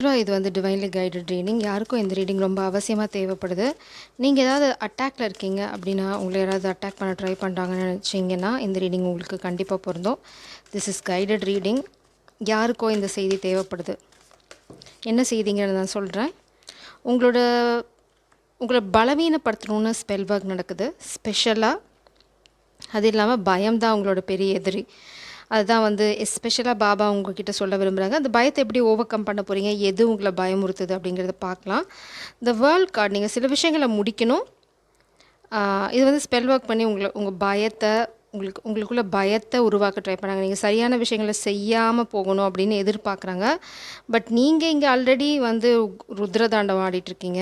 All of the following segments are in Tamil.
இது வந்து டிவைன்லி கைடட் ரீடிங். யாருக்கும் இந்த ரீடிங் ரொம்ப அவசியமாக தேவைப்படுது. நீங்கள் ஏதாவது அட்டாக்ல இருக்கீங்க அப்படின்னா, உங்களை யாராவது அட்டாக் பண்ண ட்ரை பண்ணுறாங்கன்னு நினச்சிங்கன்னா, இந்த ரீடிங் உங்களுக்கு கண்டிப்பாக பொருந்தும். This is guided reading. யாருக்கோ இந்த செய்தி தேவைப்படுது. என்ன செய்திங்கிறத நான் சொல்கிறேன். உங்களோட உங்களை பலவீனப்படுத்தணும்னு ஸ்பெல் ஒர்க் நடக்குது ஸ்பெஷலாக. அது இல்லாமல் பயம்தான் உங்களோட பெரிய எதிரி. அதுதான் வந்து எஸ்பெஷலாக பாபா உங்ககிட்ட சொல்ல விரும்புகிறாங்க. அந்த பயத்தை எப்படி ஓவர் கம் பண்ண போகிறீங்க, எது உங்களை பயமுறுத்துது அப்படிங்கிறத பார்க்கலாம். இந்த வேர்ல்ட் கார்டு, நீங்கள் சில விஷயங்களை முடிக்கணும். இது வந்து ஸ்பெல் ஒர்க் பண்ணி உங்கள் பயத்தை உங்களுக்குள்ள பயத்தை உருவாக்க ட்ரை பண்ணாங்க. நீங்கள் சரியான விஷயங்களை செய்யாமல் போகணும் அப்படின்னு எதிர்பார்க்குறாங்க. பட் நீங்கள் இங்கே ஆல்ரெடி வந்து ருத்ரதாண்டம் ஆடிட்டுருக்கீங்க.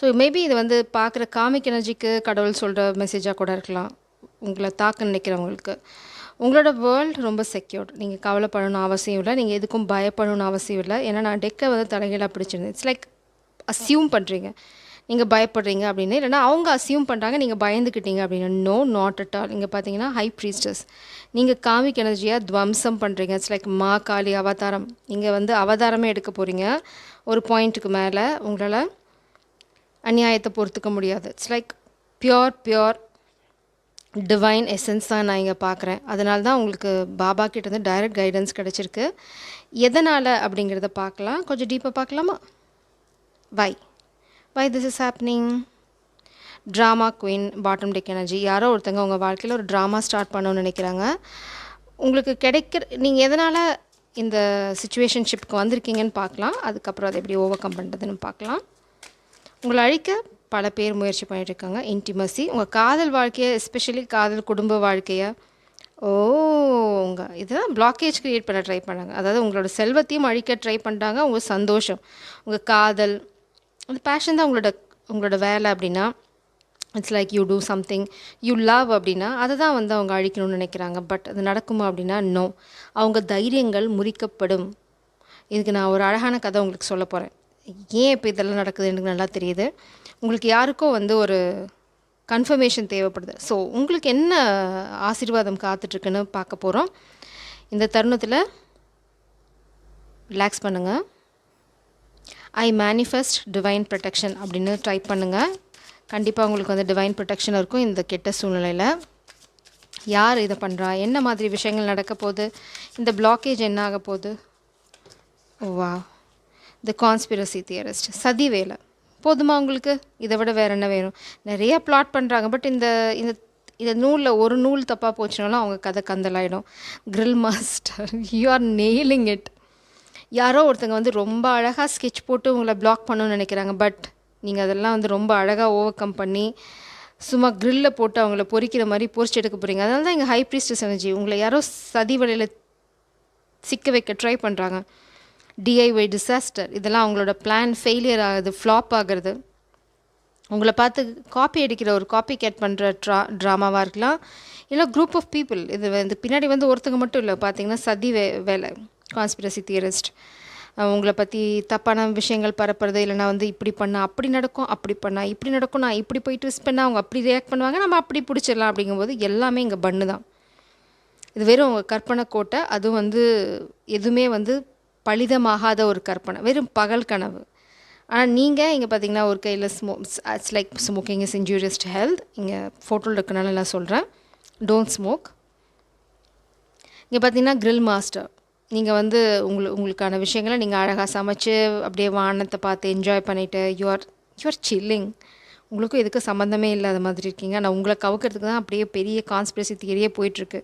ஸோ மேபி இது வந்து பார்க்குற காமிக் எனர்ஜிக்கு கடவுள் சொல்கிற மெசேஜாக கூட இருக்கலாம். உங்களை தாக்க நினைக்கிறவங்களுக்கு உங்களோட வேர்ல்டு ரொம்ப செக்யூர்ட். நீங்கள் கவலைப்படணும்னு அவசியம் இல்லை, நீங்கள் எதுக்கும் பயப்படணும்னு அவசியம் இல்லை. ஏன்னா நான் டெக்கை வந்து தலைகீழாக பிடிச்சிருந்தேன். இட்ஸ் லைக் அஸ்யூம் பண்ணுறீங்க நீங்கள் பயப்படுறீங்க அப்படின்னு, இல்லைனா அவங்க அஸ்யூம் பண்ணுறாங்க நீங்கள் பயந்துக்கிட்டீங்க அப்படின்னு. No, not at all. இங்கே பார்த்தீங்கன்னா ஹை ப்ரீஸ்டஸ், நீங்கள் காமிக் எனர்ஜியாக துவம்சம் பண்ணுறீங்க. இட்ஸ் லைக் மா காளி அவதாரம். நீங்கள் வந்து அவதாரமே எடுக்க போகிறீங்க. ஒரு பாயிண்ட்டுக்கு மேலே உங்களால் அநியாயத்தை பொறுத்துக்க முடியாது. It's like pure divine essence தான் நான் இங்கே பார்க்குறேன். அதனால தான் உங்களுக்கு பாபா கிட்டேருந்து டைரக்ட் கைடன்ஸ் கிடச்சிருக்கு. எதனால் அப்படிங்கிறத பார்க்கலாம். கொஞ்சம் டீப்பாக பார்க்கலாமா? Why this is happening? Drama queen, bottom deck energy. யாரோ ஒருத்தங்க உங்கள் வாழ்க்கையில் ஒரு ட்ராமா ஸ்டார்ட் பண்ணணும்னு நினைக்கிறாங்க. உங்களுக்கு நீங்கள் எதனால் இந்த சிச்சுவேஷன்ஷிப்புக்கு வந்திருக்கீங்கன்னு பார்க்கலாம். அதுக்கப்புறம் அதை எப்படி ஓவர் கம் பண்ணுறதுன்னு பார்க்கலாம். உங்களை அழிக்க பல பேர் முயற்சி பண்ணிகிட்ருக்காங்க. இன்டிமசி, உங்கள் காதல் வாழ்க்கையை, எஸ்பெஷலி காதல் குடும்ப வாழ்க்கையை உங்கள் இதுதான் பிளாக்கேஜ் க்ரியேட் பண்ண ட்ரை பண்ணாங்க. அதாவது உங்களோட செல்வத்தையும் அழிக்க ட்ரை பண்ணுறாங்க. உங்கள் சந்தோஷம், உங்கள் காதல், அந்த பேஷன் தான் உங்களோட வேலை அப்படின்னா, it's like you do something you love அப்படின்னா அதை தான் வந்து அவங்க அழிக்கணும்னு நினைக்கிறாங்க. பட் அது நடக்குமா அப்படின்னா நோ. அவங்க தைரியங்கள் முறிக்கப்படும். இதுக்கு நான் ஒரு அழகான கதை உங்களுக்கு சொல்ல போகிறேன். ஏன் இப்போ இதெல்லாம் நடக்குது எனக்கு நல்லா தெரியுது. உங்களுக்கு யாருக்கோ வந்து ஒரு கன்ஃபர்மேஷன் தேவைப்படுது. ஸோ உங்களுக்கு என்ன ஆசீர்வாதம் காத்துட்ருக்குன்னு பார்க்க போகிறோம். இந்த தருணத்தில் ரிலாக்ஸ் பண்ணுங்கள். ஐ மேனிஃபெஸ்ட் டிவைன் ப்ரொடெக்ஷன் அப்படின்னு டைப் பண்ணுங்கள். கண்டிப்பாக உங்களுக்கு வந்து டிவைன் ப்ரொடெக்ஷன் இருக்கும் இந்த கெட்ட சூழ்நிலையில். யார் இதை பண்ணுறா, என்ன மாதிரி விஷயங்கள் நடக்க போகுது, இந்த பிளாக்கேஜ் என்ன ஆக போகுது? வா, த கான்ஸ்பிரசி தியரிஸ்ட், சதி வேலை போதுமா உங்களுக்கு? இதை விட வேறு என்ன வேணும்? நிறைய பிளாட் பண்ணுறாங்க. பட் இந்த நூலில் ஒரு நூல் தப்பாக போச்சுனாலும் அவங்க கதை கந்தலாயிடும். Grill master, you are nailing it. யாரோ ஒருத்தங்க வந்து ரொம்ப அழகாக ஸ்கெட்ச் போட்டு உங்களை பிளாக் பண்ணணும்னு நினைக்கிறாங்க. பட் நீங்கள் அதெல்லாம் வந்து ரொம்ப அழகாக ஓவர் கம் பண்ணி சும்மா கிரில்ல போட்டு அவங்கள பொறிக்கிற மாதிரி பொறிச்சு எடுக்க போகிறீங்க. அதனால தான் எங்கள் ஹை ப்ரீஸ்டஸ் எனர்ஜி உங்களை யாரோ சதி வலையில் சிக்க வைக்க ட்ரை பண்ணுறாங்க. டிஐஒய் டிசாஸ்டர், இதெல்லாம் அவங்களோட பிளான் ஃபெயிலியர் ஆகுது, ஃப்ளாப் ஆகிறது. உங்களை பார்த்து காப்பி அடிக்கிற ஒரு காப்பி கேட் பண்ணுற ட்ராமாவாக இருக்கலாம். இல்லை குரூப் ஆஃப் பீப்புள். இது வந்து பின்னாடி வந்து ஒருத்தங்க மட்டும் இல்லை, பார்த்தீங்கன்னா சதி வேலை, கான்ஸ்பிரசி தியரிஸ்ட். உங்களை பற்றி தப்பான விஷயங்கள் பரப்புறது, இல்லைனா வந்து இப்படி பண்ணால் அப்படி நடக்கும், அப்படி பண்ணால் இப்படி நடக்கும், நான் இப்படி போய் ட்விஸ்ட் பண்ணால் அவங்க அப்படி ரியாக்ட் பண்ணுவாங்க, நம்ம அப்படி பிடிச்சிடலாம். அப்படிங்கும்போது எல்லாமே இங்கே பண்ணு தான். இது வெறும் உங்கள் கற்பனை கோட்டை. அதுவும் வந்து எதுவுமே வந்து பலிதமாகாத ஒரு கற்பனை, வெறும் பகல் கனவு. ஆனால் நீங்கள் இங்கே பார்த்தீங்கன்னா ஒரு கையில் it's like smoking is injurious to health. இங்கே ஃபோட்டோவில் இருக்கனால நான் சொல்கிறேன், டோன்ட் ஸ்மோக். இங்கே பார்த்தீங்கன்னா கிரில் மாஸ்டர், நீங்கள் வந்து உங்களுக்கான விஷயங்களை நீங்கள் அழகாக சமைச்சு அப்படியே வானத்தை பார்த்து என்ஜாய் பண்ணிவிட்டு யூஆர் சில்லிங். உங்களுக்கும் எதுக்கு சம்மந்தமே இல்லாத மாதிரி இருக்கீங்க. ஆனால் உங்களை கவுக்கிறதுக்கு தான் அப்படியே பெரிய கான்ஸ்பிரசி தியரியே போயிட்டுருக்கு.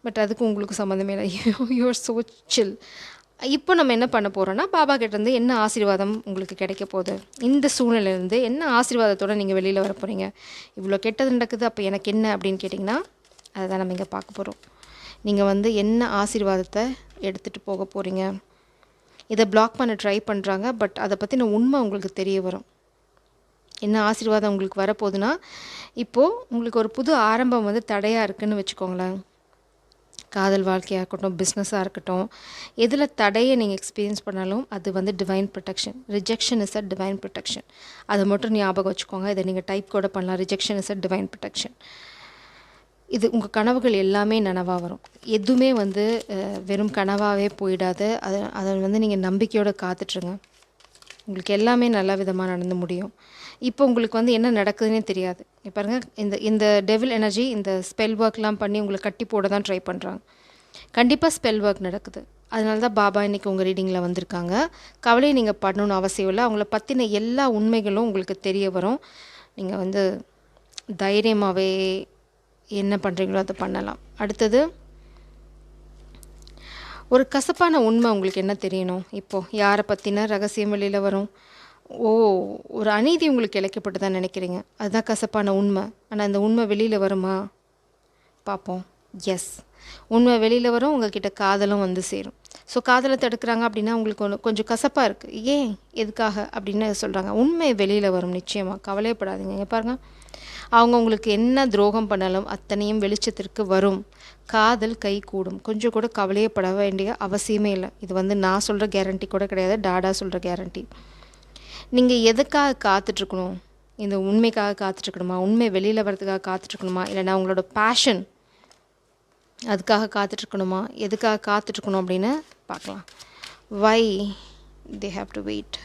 பட் அதுக்கு உங்களுக்கு சம்மந்தமே இல்லை. யூஆர் ஸோ சில். இப்போ நம்ம என்ன பண்ண போகிறோன்னா, பாபா கிட்டேருந்து என்ன ஆசீர்வாதம் உங்களுக்கு கிடைக்க போகுது, இந்த சூழ்நிலையிலேருந்து என்ன ஆசீர்வாதத்தோடு நீங்கள் வெளியில் வர போகிறீங்க. இவ்வளோ கெட்டது நடக்குது, அப்போ எனக்கு என்ன அப்படின்னு கேட்டிங்கன்னா அதை தான் நம்ம இங்கே பார்க்க போகிறோம். நீங்கள் வந்து என்ன ஆசீர்வாதத்தை எடுத்துகிட்டு போக போகிறீங்க. இதை பிளாக் பண்ண ட்ரை பண்ணுறாங்க. பட் அதை பற்றின உண்மை உங்களுக்கு தெரிய வரும். என்ன ஆசீர்வாதம் உங்களுக்கு வரப்போகுதுன்னா, இப்போது உங்களுக்கு ஒரு புது ஆரம்பம் வந்து தடையாக இருக்குதுன்னு வச்சுக்கோங்களேன். காதல் வாழ்க்கையாக இருக்கட்டும், பிஸ்னஸாக இருக்கட்டும், எதில் தடையை நீங்கள் எக்ஸ்பீரியன்ஸ் பண்ணாலும் அது வந்து divine protection. Rejection is a divine protection. அதை மட்டும் ஞாபகம் வச்சுக்கோங்க. இதை நீங்கள் டைப் கூட பண்ணலாம். Rejection is a divine protection. இது உங்கள் கனவுகள் எல்லாமே நனவாக வரும். எதுவுமே வந்து வெறும் கனவாகவே போயிடாது. அதை வந்து நீங்கள் நம்பிக்கையோடு காத்துட்ருங்க. உங்களுக்கு எல்லாமே நல்ல விதமாக நடந்து முடியும். இப்போ உங்களுக்கு வந்து என்ன நடக்குதுன்னே தெரியாது. பாருங்கள், இந்த இந்த டெவில் எனர்ஜி இந்த ஸ்பெல் ஒர்க்லாம் பண்ணி உங்களை கட்டி போட தான் ட்ரை பண்ணுறாங்க. கண்டிப்பாக ஸ்பெல் ஒர்க் நடக்குது. அதனால தான் பாபா இன்றைக்கி உங்கள் ரீடிங்கில் வந்திருக்காங்க. கவலையை நீங்கள் பண்ணணும்னு அவசியம் இல்லை. அவங்கள பற்றின எல்லா உண்மைகளும் உங்களுக்கு தெரிய வரும். நீங்கள் வந்து தைரியமாகவே என்ன பண்ணுறீங்களோ அதை பண்ணலாம். அடுத்தது, ஒரு கசப்பான உண்மை உங்களுக்கு என்ன தெரியணும்? இப்போது யாரை பற்றின ரகசியம் வெளியில் வரும்? ஒரு அநீதி உங்களுக்கு இழைக்கப்பட்டு தான் நினைக்கிறீங்க. அதுதான் கசப்பான உண்மை. ஆனால் அந்த உண்மை வெளியில் வருமா? பார்ப்போம். எஸ், உண்மை வெளியில் வரும். உங்கள்கிட்ட காதலும் வந்து சேரும். ஸோ காதலை தடுக்கிறாங்க அப்படின்னா உங்களுக்கு கொஞ்சம் கசப்பாக இருக்குது. ஏன், எதுக்காக அப்படின்னு சொல்கிறாங்க. உண்மை வெளியில் வரும் நிச்சயமாக, கவலையப்படாதீங்க. இங்கே பாருங்கள், அவங்க உங்களுக்கு என்ன துரோகம் பண்ணாலும் அத்தனையும் வெளிச்சத்திற்கு வரும். காதல் கை கூடும். கொஞ்சம் கூட கவலையப்பட வேண்டிய அவசியமே இல்லை. இது வந்து நான் சொல்கிற கேரண்டி கூட கிடையாது, டாடா சொல்கிற கேரண்டி. நீங்கள் எதுக்காக காத்துட்ருக்கணும்? இந்த உண்மைக்காக காத்துட்ருக்கணுமா? உண்மை வெளியில் வர்றதுக்காக காத்துட்ருக்கணுமா? இல்லைனா உங்களோட பேஷன் அதுக்காக காத்துட்ருக்கணுமா? எதுக்காக காத்துட்ருக்கணும் அப்படின்னு பார்க்கலாம். வை தே ஹாவ் டு வெயிட்.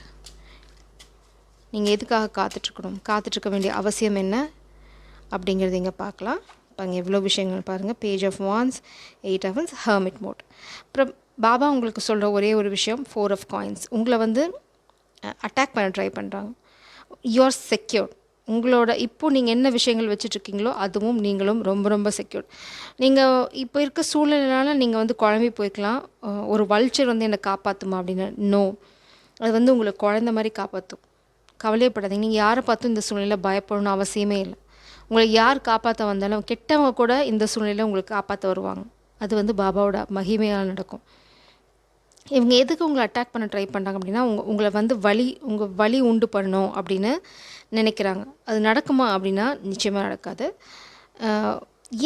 நீங்கள் எதுக்காக காத்துட்ருக்க வேண்டிய அவசியம் என்ன அப்படிங்கிறது இங்கே பார்க்கலாம். பாருங்கள், எவ்வளோ விஷயங்கள் பாருங்கள். Page of wands, 8 of Wands, hermit mode. அப்புறம் பாபா உங்களுக்கு சொல்கிற ஒரே ஒரு விஷயம், 4 of Coins. உங்களை வந்து அட்டாக் பண்ண ட்ரை பண்ணுறாங்க. You're secured. உங்களோட இப்போது நீங்கள் என்ன விஷயங்கள் வச்சுட்ருக்கீங்களோ அதுவும் நீங்களும் ரொம்ப ரொம்ப செக்யூர்ட். நீங்கள் இப்போ இருக்க சூழ்நிலைனால நீங்கள் வந்து குழம்பி போய்க்கலாம். ஒரு வல்ச்சர் வந்து என்னை காப்பாற்றுமா அப்படின்னு. நோ, அது வந்து உங்களை குழந்த மாதிரி காப்பாற்றும். கவலையப்படாதீங்க. நீங்கள் யாரை பார்த்தும் இந்த சூழ்நிலையில் பயப்படணும்னு அவசியமே இல்லை. உங்களை யார் காப்பாற்ற வந்தாலும் கெட்டவங்க கூட இந்த சூழ்நிலையில் உங்களுக்கு காப்பாற்ற வருவாங்க. அது வந்து பாபாவோட மகிமையாக நடக்கும். இவங்க எதுக்கு உங்களை அட்டாக் பண்ண ட்ரை பண்ணுறாங்க அப்படின்னா, உங்களை வந்து உங்கள் வலி உண்டு பண்ணணும் அப்படின்னு நினைக்கிறாங்க. அது நடக்குமா அப்படின்னா நிச்சயமாக நடக்காது.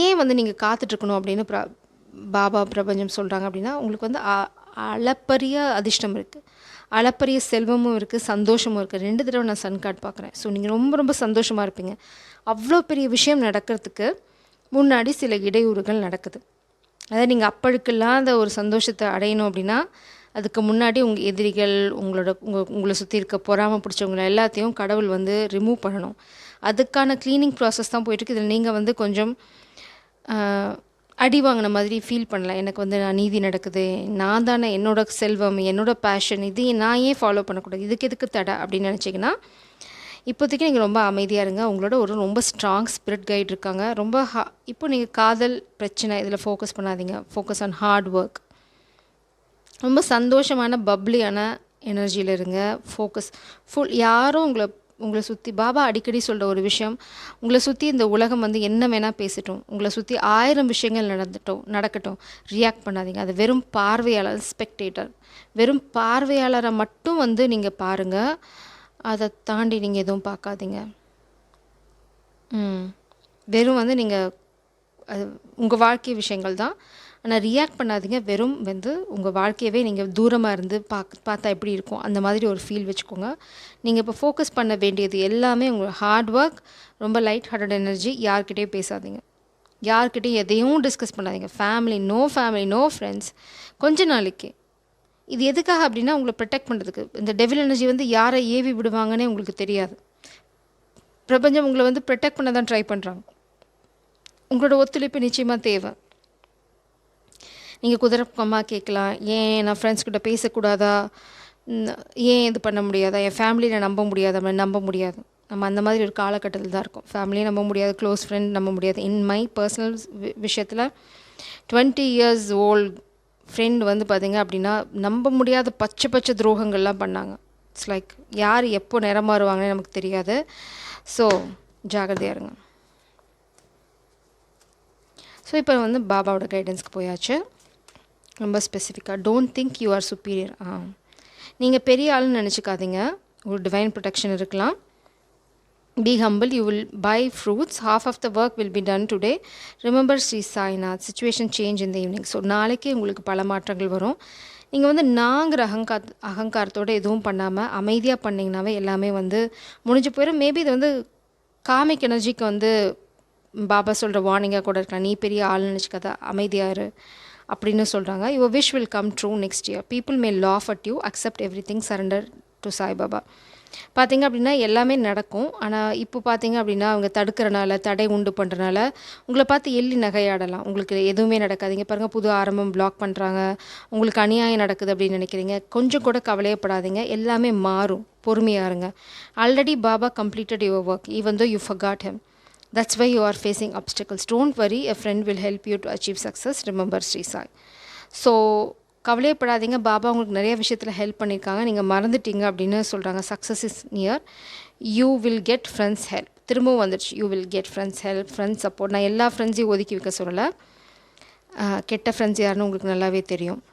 ஏன் வந்து நீங்கள் காத்துட்ருக்கணும் அப்படின்னு பாபா பிரபஞ்சம் சொல்கிறாங்க அப்படின்னா, உங்களுக்கு வந்து அளப்பரிய அதிர்ஷ்டம் இருக்குது, அளப்பரிய செல்வமும் இருக்குது, சந்தோஷமும் இருக்குது. 2 தடவை நான் சன் கார்டு பார்க்குறேன். ஸோ நீங்கள் ரொம்ப ரொம்ப சந்தோஷமாக இருப்பீங்க. அவ்வளோ பெரிய விஷயம் நடக்கிறதுக்கு முன்னாடி சில இடையூறுகள் நடக்குது. அதாவது நீங்கள் அப்பழுக்கெல்லாம் ஒரு சந்தோஷத்தை அடையணும் அப்படின்னா, அதுக்கு முன்னாடி உங்கள் எதிரிகள், உங்களை சுற்றி இருக்க பொறாமல் பிடிச்சவங்களை எல்லாத்தையும் கடவுள் வந்து ரிமூவ் பண்ணணும். அதுக்கான க்ளீனிங் ப்ராசஸ் தான் போயிட்டுருக்கு. இதில் நீங்கள் வந்து கொஞ்சம் அடி வாங்கின மாதிரி ஃபீல் பண்ணலாம். எனக்கு வந்து அநீதி நடக்குது, நான் தானே என்னோடய செல்வம், என்னோடய பேஷன், இது நான் ஏன் ஃபாலோ பண்ணக்கூடாது, இதுக்கு எதுக்கு தடை அப்படின்னு நினச்சிங்கன்னா, இப்போதைக்கு நீங்கள் ரொம்ப அமைதியாக இருங்க. உங்களோட ஒரு ரொம்ப ஸ்ட்ராங் ஸ்பிரிட் கைட் இருக்காங்க. ரொம்ப இப்போ நீங்கள் காதல் பிரச்சனை இதில் ஃபோக்கஸ் பண்ணாதீங்க. Focus on hard work. ரொம்ப சந்தோஷமான பப்ளியான எனர்ஜியில் இருங்க. Focus full. யாரும் உங்களை சுற்றி, பாபா அடிக்கடி சொல்கிற ஒரு விஷயம், உங்களை சுற்றி இந்த உலகம் வந்து என்ன வேணால் பேசட்டும், உங்களை சுற்றி 1000 விஷயங்கள் நடக்கட்டும், ரியாக்ட் பண்ணாதீங்க. அது வெறும் பார்வையாளர், ஸ்பெக்டேட்டர். வெறும் பார்வையாளரை மட்டும் வந்து நீங்கள் பாருங்கள். அதை தாண்டி நீங்கள் எதுவும் பார்க்காதீங்க. வெறும் வந்து நீங்கள் அது உங்கள் வாழ்க்கை விஷயங்கள் தான், ஆனால் ரியாக்ட் பண்ணாதீங்க. வெறும் வந்து உங்கள் வாழ்க்கையவே நீங்கள் தூரமாக இருந்து பார்த்தா எப்படி இருக்கும் அந்த மாதிரி ஒரு ஃபீல் வச்சுக்கோங்க. நீங்கள் இப்போ ஃபோக்கஸ் பண்ண வேண்டியது எல்லாமே உங்கள் ஹார்ட் ஒர்க், ரொம்ப லைட் ஹார்ட்டட் எனர்ஜி. யார்கிட்டையும் பேசாதீங்க, யார்கிட்டையும் எதையும் டிஸ்கஸ் பண்ணாதீங்க. ஃபேமிலி, நோ ஃப்ரெண்ட்ஸ் கொஞ்ச நாளைக்கு. இது எதுக்காக அப்படின்னா, உங்களை ப்ரொடெக்ட் பண்ணுறதுக்கு. இந்த டெவில் எனர்ஜி வந்து யாரை ஏவி விடுவாங்கன்னே உங்களுக்கு தெரியாது. பிரபஞ்சம் உங்களை வந்து ப்ரொடெக்ட் பண்ண தான் ட்ரை பண்ணுறாங்க. உங்களோட ஒத்துழைப்பு நிச்சயமாக தேவை. நீங்கள் குதிரப்பமாக கேட்கலாம், ஏன் நான் ஃப்ரெண்ட்ஸ்கிட்ட பேசக்கூடாதா, ஏன் இது பண்ண முடியாதா, என் ஃபேமிலியில் நம்ப முடியாதா? நம்ப முடியாது. நம்ம அந்த மாதிரி ஒரு காலகட்டத்தில் தான் இருக்கோம். ஃபேமிலியை நம்ப முடியாது, க்ளோஸ் ஃப்ரெண்ட் நம்ப முடியாது. இன் மை பர்சனல் விஷயத்தில் 20 years old ஃப்ரெண்ட் வந்து பார்த்திங்க அப்படின்னா, நம்ப முடியாத பச்சை துரோகங்கள்லாம் பண்ணாங்க. இட்ஸ் லைக் யார் எப்போ நிறம் மாறுவாங்கன்னு நமக்கு தெரியாது. ஸோ ஜாகிரதையாக இருங்க. ஸோ இப்போ வந்து பாபாவோட கைடன்ஸ்க்கு போயாச்சு. ரொம்ப ஸ்பெசிஃபிக்காக, don't think you are superior. நீங்கள் பெரிய ஆளுன்னு நினச்சிக்காதீங்க. ஒரு டிவைன் ப்ரொடெக்ஷன் இருக்கலாம். Be humble, you will buy fruits. Half of the work will be done today. Remember Sri Sainath, situation change in the evening. So நாளைக்கே உங்களுக்கு பல மாற்றங்கள் வரும். நீங்கள் வந்து நாங்கிற அகங்காரத்தோடு எதுவும் பண்ணாமல் அமைதியாக பண்ணிங்கனாவே எல்லாமே வந்து முடிஞ்சு போயிடும். மேபி இது வந்து காமிக் எனர்ஜிக்கு வந்து பாபா சொல்கிற வார்னிங்காக கூட இருக்கலாம். நீ பெரிய ஆள் நினச்சிக்காத, அமைதியாக இரு அப்படின்னு சொல்கிறாங்க. Your wish will come true next year. People may laugh at you, accept everything, surrender to Saibaba. பார்த்தீங்க அப்படின்னா எல்லாமே நடக்கும். ஆனால் இப்போ பார்த்தீங்க அப்படின்னா அவங்க தடுக்கிறனால, தடை உண்டு பண்ணுறனால உங்களை பார்த்து எள்ளி நகையாடலாம். உங்களுக்கு எதுவுமே நடக்காதீங்க. பாருங்கள், புது ஆரம்பம் பிளாக் பண்ணுறாங்க, உங்களுக்கு அநியாயம் நடக்குது அப்படின்னு நினைக்கிறீங்க. கொஞ்சம் கூட கவலையப்படாதீங்க, எல்லாமே மாறும். பொறுமையாக இருங்க. Already Baba completed your work even though you forgot him. That's why you are facing obstacles. Don't worry, a friend will help you to achieve success. Remember Sri Sai. So கவலையப்படாதீங்க, பாபா உங்களுக்கு நிறைய விஷயத்தில் ஹெல்ப் பண்ணியிருக்காங்க. நீங்கள் மறந்துட்டீங்க அப்படின்னு சொல்கிறாங்க. Success is near. You will get friends help. திரும்பவும் வந்துடுச்சு, you will get friends help, friends support. நான் எல்லா ஃப்ரெண்ட்ஸையும் ஒதுக்கி வைக்க சொல்லலை. கெட்ட ஃப்ரெண்ட்ஸ் யாருன்னு உங்களுக்கு நல்லாவே தெரியும்.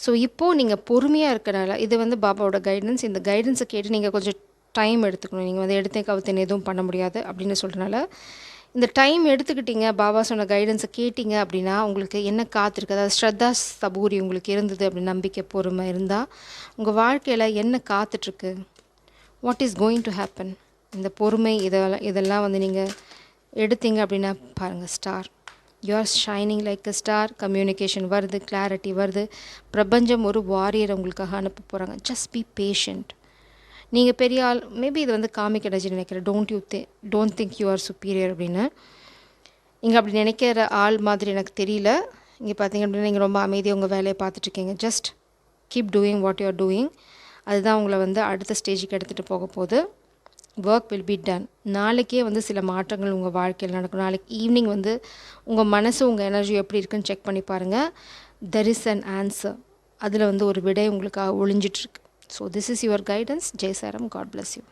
ஸோ இப்போது நீங்கள் பொறுமையாக இருக்கனால இது வந்து பாபாவோட கைடன்ஸ். இந்த கைடன்ஸை கேட்டு நீங்கள் கொஞ்சம் டைம் எடுத்துக்கணும். நீங்கள் வந்து எடுத்தே கவுத்தேன்னு எதுவும் பண்ண முடியாது அப்படின்னு சொல்கிறனால இந்த டைம் எடுத்துக்கிட்டீங்க, பாபா சொன்ன கைடன்ஸை கேட்டிங்க அப்படின்னா உங்களுக்கு என்ன காத்திருக்கு, அதாவது ஸ்ரத்தா சபூரி உங்களுக்கு இருந்தது அப்படின்னு நம்பிக்கை பொறுமை இருந்தால் உங்கள் வாழ்க்கையில் என்ன காத்துட்ருக்கு, what is going to happen, இந்த பொறுமை இதெல்லாம் வந்து நீங்கள் எடுத்தீங்க அப்படின்னா பாருங்கள், star you are shining like a star. Communication வருது, கிளாரிட்டி வருது. பிரபஞ்சம் ஒரு வாரியரை உங்களுக்காக அனுப்ப போகிறாங்க. Just be patient. நீங்கள் பெரிய ஆள், மேபி இது வந்து காமிக் எனர்ஜி நினைக்கிறேன். Don't think you are superior அப்படின்னு. நீங்கள் அப்படி நினைக்கிற ஆள் மாதிரி எனக்கு தெரியல. இங்கே பார்த்தீங்க அப்படின்னா நீங்கள் ரொம்ப அமைதியாக உங்கள் வேலையை பார்த்துட்ருக்கீங்க. Just keep doing what you are doing. அதுதான் உங்களை வந்து அடுத்த ஸ்டேஜுக்கு எடுத்துகிட்டு போக போகுது. Work will be done. நாளைக்கே வந்து சில மாற்றங்கள் உங்கள் வாழ்க்கையில் நடக்கும். நாளைக்கு ஈவினிங் வந்து உங்கள் மனசு உங்கள் எனர்ஜி எப்படி இருக்குன்னு செக் பண்ணி பாருங்கள். There is an answer. அதில் வந்து ஒரு விடை உங்களுக்காக ஒளிஞ்சிட்ருக்கு. So this is your guidance. Jai Saram. God bless you.